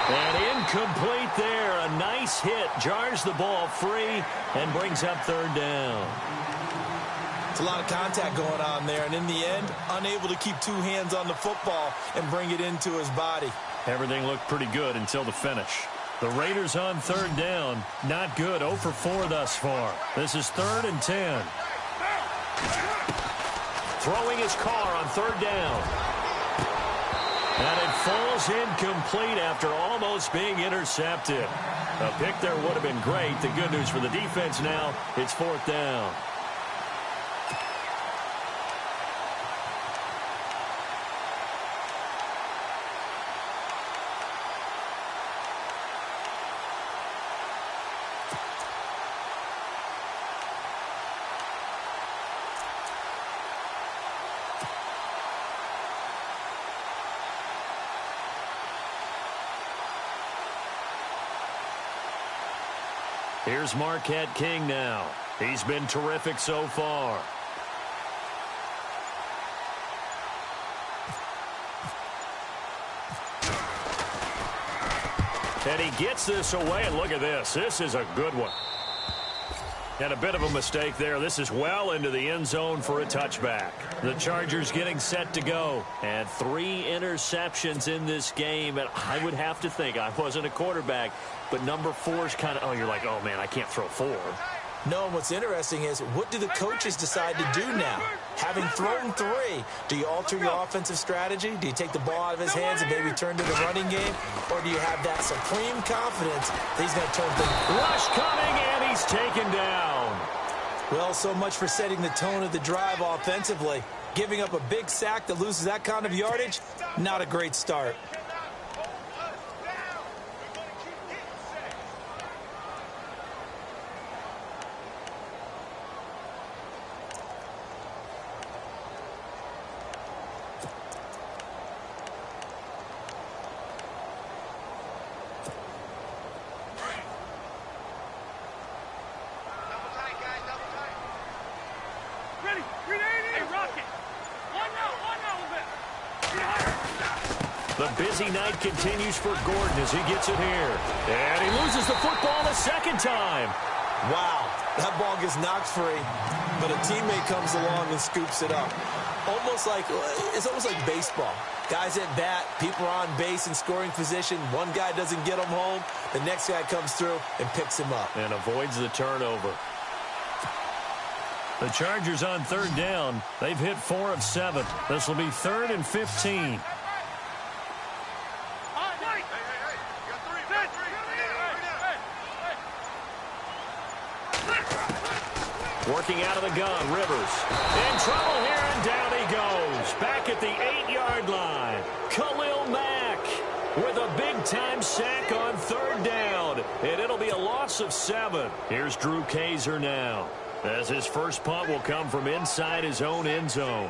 And incomplete there. A nice hit. Jars the ball free and brings up 3rd down. It's a lot of contact going on there, and in the end, unable to keep 2 hands on the football and bring it into his body. Everything looked pretty good until the finish. The Raiders on 3rd down. Not good. 0 for 4 thus far. This is 3rd and 10. Throwing his Carr on 3rd down. And it falls incomplete after almost being intercepted. A pick there would have been great. The good news for the defense now, it's 4th down. Here's Marquette King now. He's been terrific so far. And he gets this away, and look at this. This is a good one. And a bit of a mistake there. This is well into the end zone for a touchback. The Chargers getting set to go. And 3 interceptions in this game. And I would have to think, I wasn't a quarterback, but number 4 is kind of, oh, you're like, oh, man, I can't throw 4. No, and what's interesting is, what do the coaches decide to do now? Having thrown 3, do you alter your offensive strategy? Do you take the ball out of his hands and maybe turn to the running game? Or do you have that supreme confidence that he's going to turn things? Rush coming, and he's taken down. Well, so much for setting the tone of the drive offensively. Giving up a big sack that loses that kind of yardage, not a great start. The busy night continues for Gordon as he gets it here. And he loses the football the 2nd time. Wow, that ball gets knocked free, but a teammate comes along and scoops it up. It's almost like baseball. Guys at bat, people are on base in scoring position. One guy doesn't get him home. The next guy comes through and picks him up. And avoids the turnover. The Chargers on 3rd down. They've hit 4 of 7. This will be 3rd and 15. Working out of the gun, Rivers. In trouble here, and down he goes. Back at the 8-yard line. Khalil Mack with a big-time sack on 3rd down. And it'll be a loss of 7. Here's Drew Kaiser now, as his first punt will come from inside his own end zone.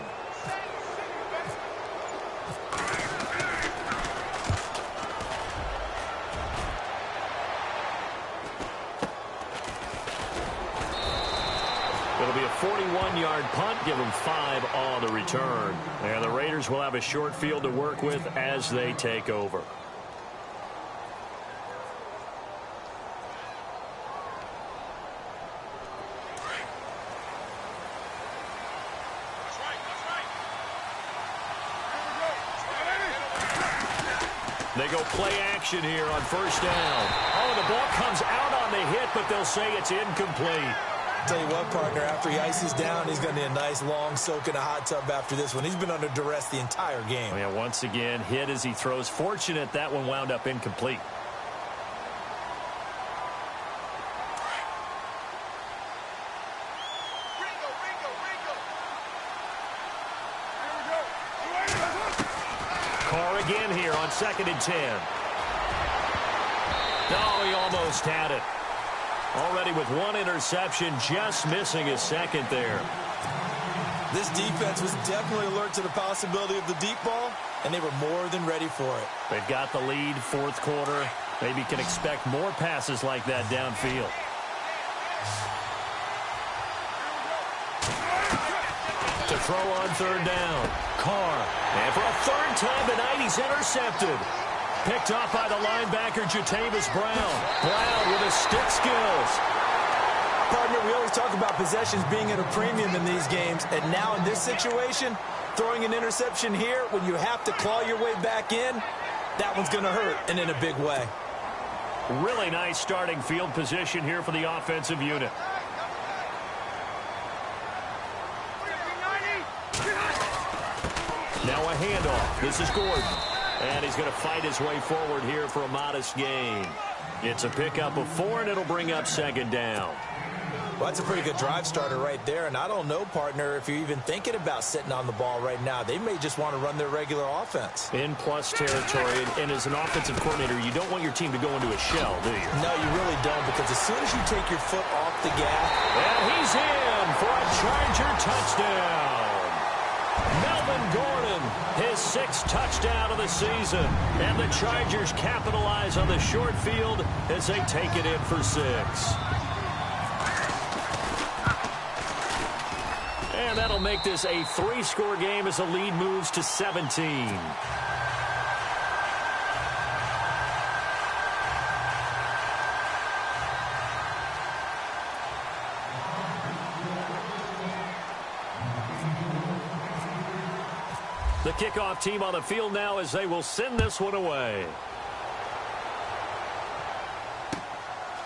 It'll be a 41-yard punt, give them 5 on the return. And the Raiders will have a short field to work with as they take over. They go play action here on 1st down. Oh, the ball comes out on the hit, but they'll say it's incomplete. Tell you what, partner, after he ices down, he's going to need a nice long soak in a hot tub after this one. He's been under duress the entire game. Oh, yeah, once again, hit as he throws. Fortunate that one wound up incomplete. Carr again here on 2nd and 10. Oh, he almost had it. Already with 1 interception, just missing his 2nd there. This defense was definitely alert to the possibility of the deep ball, and they were more than ready for it. They've got the lead, 4th quarter. Maybe can expect more passes like that downfield. To throw on 3rd down. Carr. And for a 3rd time tonight, he's intercepted. Picked off by the linebacker, Jatavis Brown. Brown with his stick skills. Partner, we always talk about possessions being at a premium in these games, and now in this situation, throwing an interception here when you have to claw your way back in, that one's going to hurt, and in a big way. Really nice starting field position here for the offensive unit. Now a handoff. This is Gordon. And he's going to fight his way forward here for a modest gain. It's a pickup of 4, and it'll bring up 2nd down. Well, that's a pretty good drive starter right there. And I don't know, partner, if you're even thinking about sitting on the ball right now. They may just want to run their regular offense. In plus territory. And as an offensive coordinator, you don't want your team to go into a shell, do you? No, you really don't, because as soon as you take your foot off the gas. And he's in for a Charger touchdown. Melvin Gordon, his 6th touchdown of the season. And the Chargers capitalize on the short field as they take it in for 6. And that'll make this a 3-score game as the lead moves to 17. The kickoff team on the field now as they will send this one away.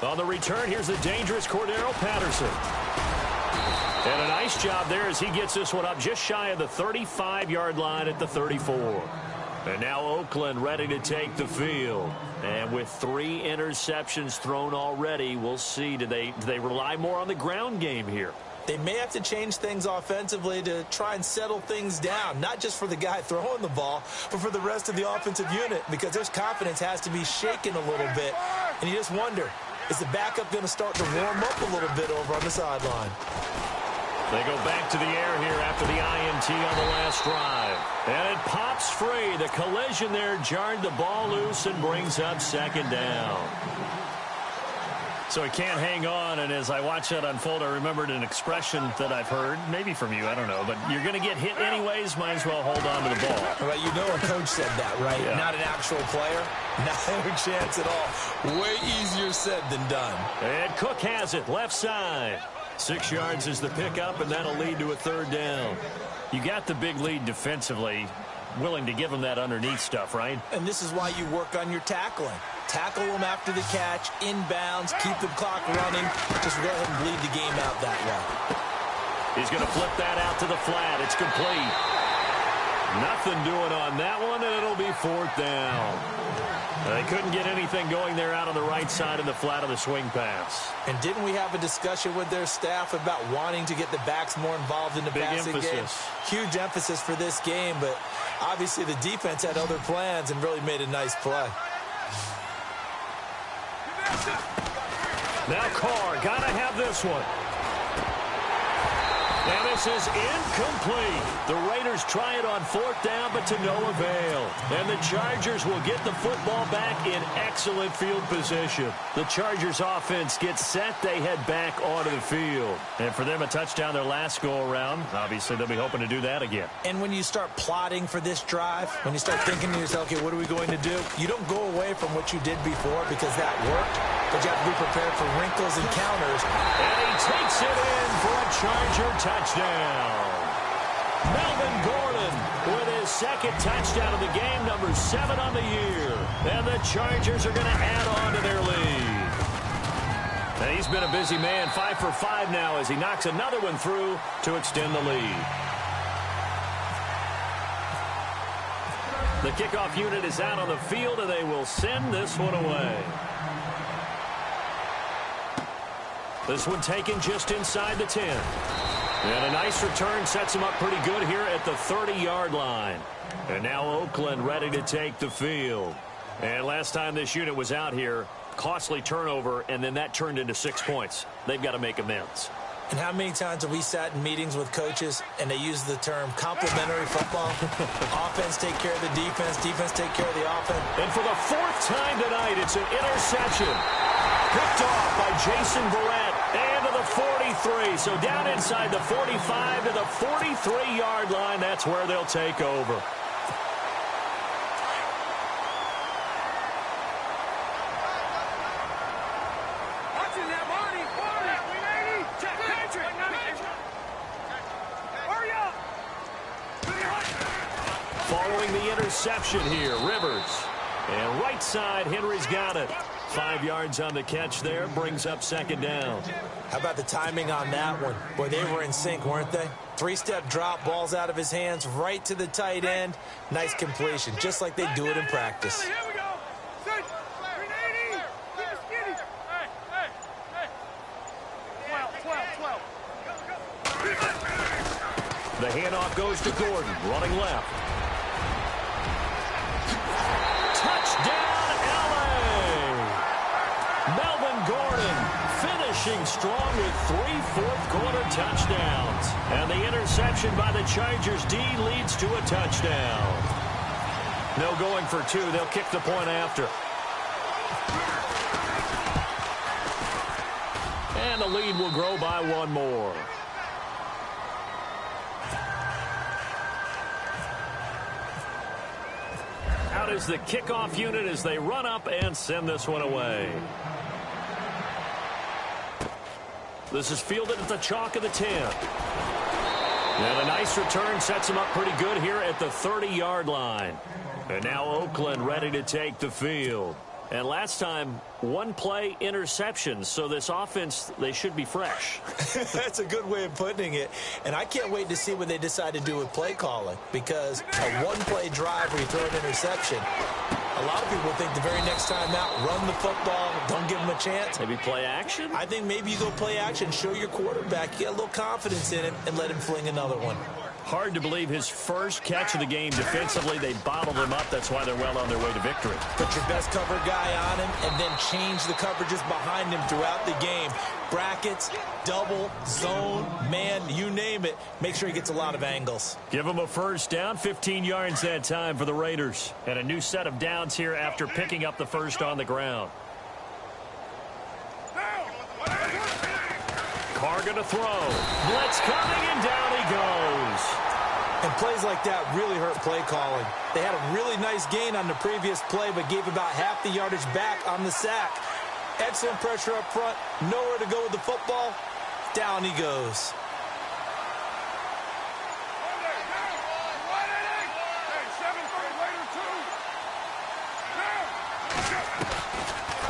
On the return, here's the dangerous Cordero Patterson. And a nice job there as he gets this one up just shy of the 35-yard line at the 34. And now Oakland ready to take the field. And with 3 interceptions thrown already, we'll see. Do they rely more on the ground game here? They may have to change things offensively to try and settle things down, not just for the guy throwing the ball, but for the rest of the offensive unit, because their confidence has to be shaken a little bit. And you just wonder, is the backup going to start to warm up a little bit over on the sideline? They go back to the air here after the INT on the last drive. And it pops free. The collision there jarred the ball loose and brings up 2nd down. So he can't hang on, and as I watch that unfold, I remembered an expression that I've heard, maybe from you, I don't know, but you're going to get hit anyways, might as well hold on to the ball. Well, you know a coach said that, right? Yeah. Not an actual player. Not a chance at all. Way easier said than done. And Cook has it, left side. 6 yards is the pickup, and that'll lead to a 3rd down. You got the big lead defensively, willing to give them that underneath stuff, right? And this is why you work on your tackling. Tackle them after the catch, inbounds, keep the clock running. Just go ahead and bleed the game out that way. He's going to flip that out to the flat. It's complete. Nothing doing on that one, and it'll be 4th down. They couldn't get anything going there out on the right side in the flat of the swing pass. And didn't we have a discussion with their staff about wanting to get the backs more involved in the passing game? Huge emphasis for this game, but obviously the defense had other plans and really made a nice play. Now Carr, gotta have this one. And this is incomplete. The Raiders try it on 4th down, but to no avail. And the Chargers will get the football back in excellent field position. The Chargers offense gets set. They head back onto the field. And for them, a touchdown their last go-around. Obviously, they'll be hoping to do that again. And when you start plotting for this drive, when you start thinking to yourself, okay, what are we going to do? You don't go away from what you did before because that worked, but you have to be prepared for wrinkles and counters. And he takes it in for a Charger touchdown. Melvin Gordon with his 2nd touchdown of the game, number 7 on the year. And the Chargers are going to add on to their lead. And he's been a busy man, 5 for 5 now as he knocks another one through to extend the lead. The kickoff unit is out on the field, and they will send this one away. This one taken just inside the 10. And a nice return sets him up pretty good here at the 30-yard line. And now Oakland ready to take the field. And last time this unit was out here, costly turnover, and then that turned into 6 points. They've got to make amends. And how many times have we sat in meetings with coaches and they use the term complementary football? Offense take care of the defense, defense take care of the offense. And for the 4th time tonight, it's an interception. Picked off by Jason Barrett and to the 43. So down inside the 45 to the 43-yard line. That's where they'll take over. Watching that money. Hurry up. Following the interception here, Rivers. And right side, Henry's got it. 5 yards on the catch there, brings up 2nd down. How about the timing on that one? Boy, they were in sync, weren't they? 3-step drop, balls out of his hands, right to the tight end. Nice completion, just like they do it in practice. Here we go. 380. Keep it skinny. Hey. 12. The handoff goes to Gordon, running left. Touchdown, L.A. Melvin Gordon finishing strong with 3 fourth-quarter touchdowns. And the interception by the Chargers D leads to a touchdown. No going for 2. They'll kick the point after. And the lead will grow by 1 more. Out is the kickoff unit as they run up and send this one away. This is fielded at the chalk of the 10. And a nice return sets him up pretty good here at the 30-yard line. And now Oakland ready to take the field. And last time, 1-play interceptions. So this offense, they should be fresh. That's a good way of putting it. And I can't wait to see what they decide to do with play calling. Because a 1-play drive where you throw an interception, a lot of people think the very next time out, run the football, don't give them a chance. Maybe play action? I think maybe you go play action, show your quarterback, get a little confidence in him, and let him fling another one. Hard to believe his first catch of the game defensively. They bottled him up. That's why they're well on their way to victory. Put your best cover guy on him and then change the coverages behind him throughout the game. Brackets, double, zone, man, you name it. Make sure he gets a lot of angles. Give him a first down, 15 yards that time for the Raiders. And a new set of downs here after picking up the first on the ground. Carr going to throw. Blitz coming, and down he goes. And plays like that really hurt play calling. They had a really nice gain on the previous play, but gave about half the yardage back on the sack. Excellent pressure up front. Nowhere to go with the football. Down he goes.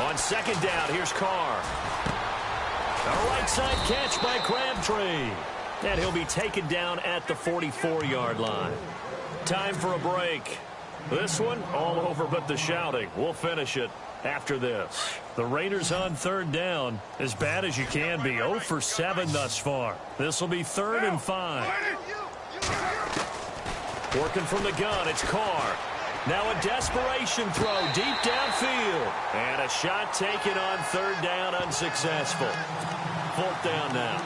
On second down, here's Carr. A right side catch by Crabtree. And he'll be taken down at the 44-yard line. Time for a break. This one, all over but the shouting. We'll finish it after this. The Raiders on third down, as bad as you can be. 0 for 7 thus far. This will be 3rd and 5. Working from the gun, it's Carr. Now a desperation throw deep downfield. And a shot taken on 3rd down, unsuccessful. 4th down now.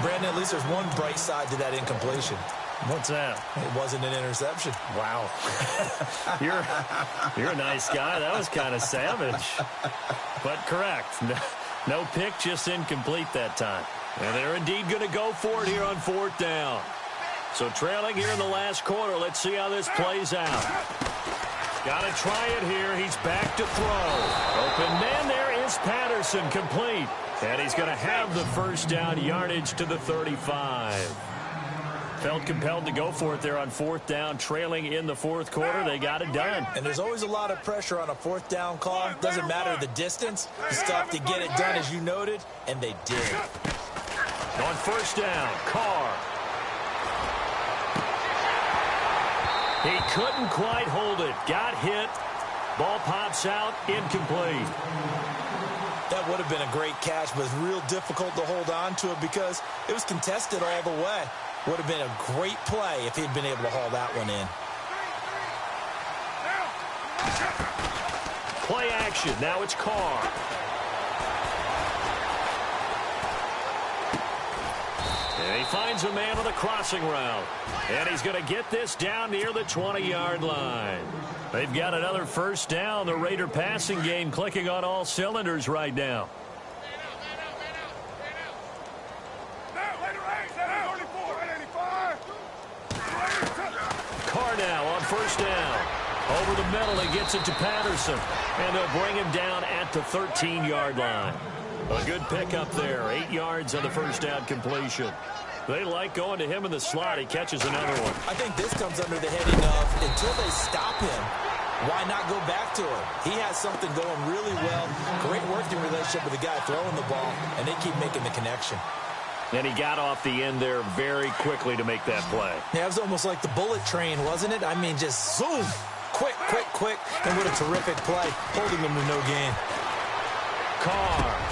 Brandon, at least there's one bright side to that incompletion. What's that? It wasn't an interception. Wow. You're a nice guy. That was kind of savage. But correct. No pick, just incomplete that time. And they're indeed going to go for it here on 4th down. So trailing here in the last quarter. Let's see how this plays out. Got to try it here. He's back to throw. Open man there is Patterson, complete. And he's going to have the first down, yardage to the 35. Felt compelled to go for it there on 4th down, trailing in the 4th quarter. They got it done. And there's always a lot of pressure on a 4th down call. Doesn't matter the distance. You still have to get it done, as you noted, and they did. On 1st down, Carr. He couldn't quite hold it. Got hit. Ball pops out, incomplete. That would have been a great catch, but it's real difficult to hold on to it because it was contested all the way. Would have been a great play if he'd been able to haul that one in. Play action. Now it's Carr. And he finds a man on the crossing route. And he's going to get this down near the 20-yard line. They've got another first down. The Raider passing game clicking on all cylinders right now. Carr now on 1st down. Over the middle, he gets it to Patterson. And they'll bring him down at the 13-yard line. A good pickup there. 8 yards on the first down completion. They like going to him in the slot. He catches another one. I think this comes under the heading of, until they stop him, why not go back to him? He has something going really well. Great working relationship with the guy throwing the ball, and they keep making the connection. And he got off the end there very quickly to make that play. Yeah, it was almost like the bullet train, wasn't it? I mean, just zoom. Quick, quick, quick. And what a terrific play, holding them to no gain. Carr.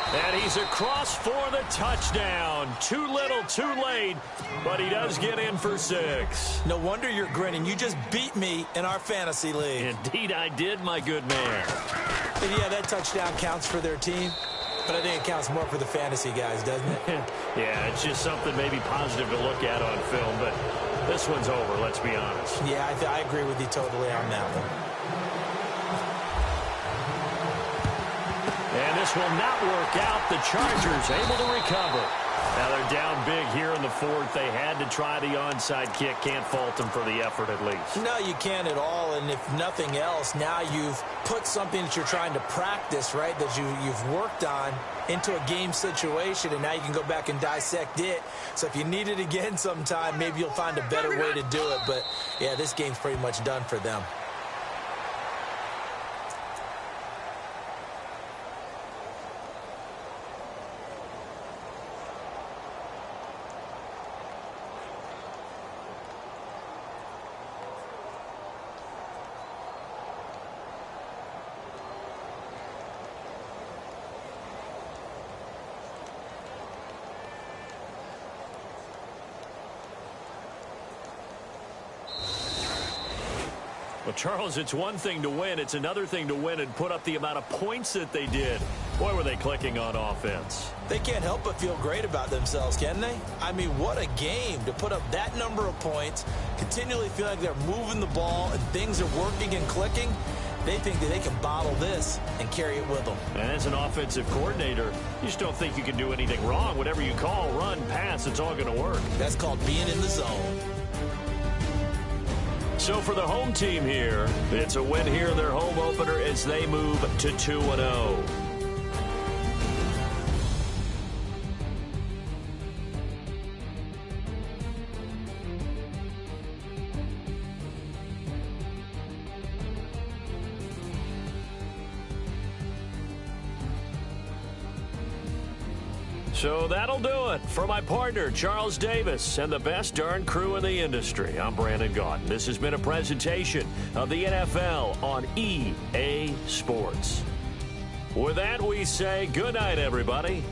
And he's across for the touchdown. Too little, too late, but he does get in for 6. No wonder you're grinning. You just beat me in our fantasy league. Indeed I did, my good man. And yeah, that touchdown counts for their team, but I think it counts more for the fantasy guys, doesn't it? Yeah, it's just something maybe positive to look at on film, but this one's over, let's be honest. Yeah, I agree with you totally on that one. And this will not work out. The Chargers able to recover. Now they're down big here in the 4th. They had to try the onside kick. Can't fault them for the effort at least. No, you can't at all. And if nothing else, now you've put something that you're trying to practice, right, that you've worked on into a game situation, and now you can go back and dissect it. So if you need it again sometime, maybe you'll find a better way to do it. But, yeah, this game's pretty much done for them. Well, Charles, it's one thing to win. It's another thing to win and put up the amount of points that they did. Boy, were they clicking on offense. They can't help but feel great about themselves, can they? I mean, what a game to put up that number of points, continually feel like they're moving the ball and things are working and clicking. They think that they can bottle this and carry it with them. And as an offensive coordinator, you just don't think you can do anything wrong. Whatever you call, run, pass, it's all going to work. That's called being in the zone. So for the home team here, it's a win here in their home opener as they move to 2-0. So that'll do it. For my partner, Charles Davis, and the best darn crew in the industry, I'm Brandon Gaudin. This has been a presentation of the NFL on EA Sports. With that, we say good night, everybody.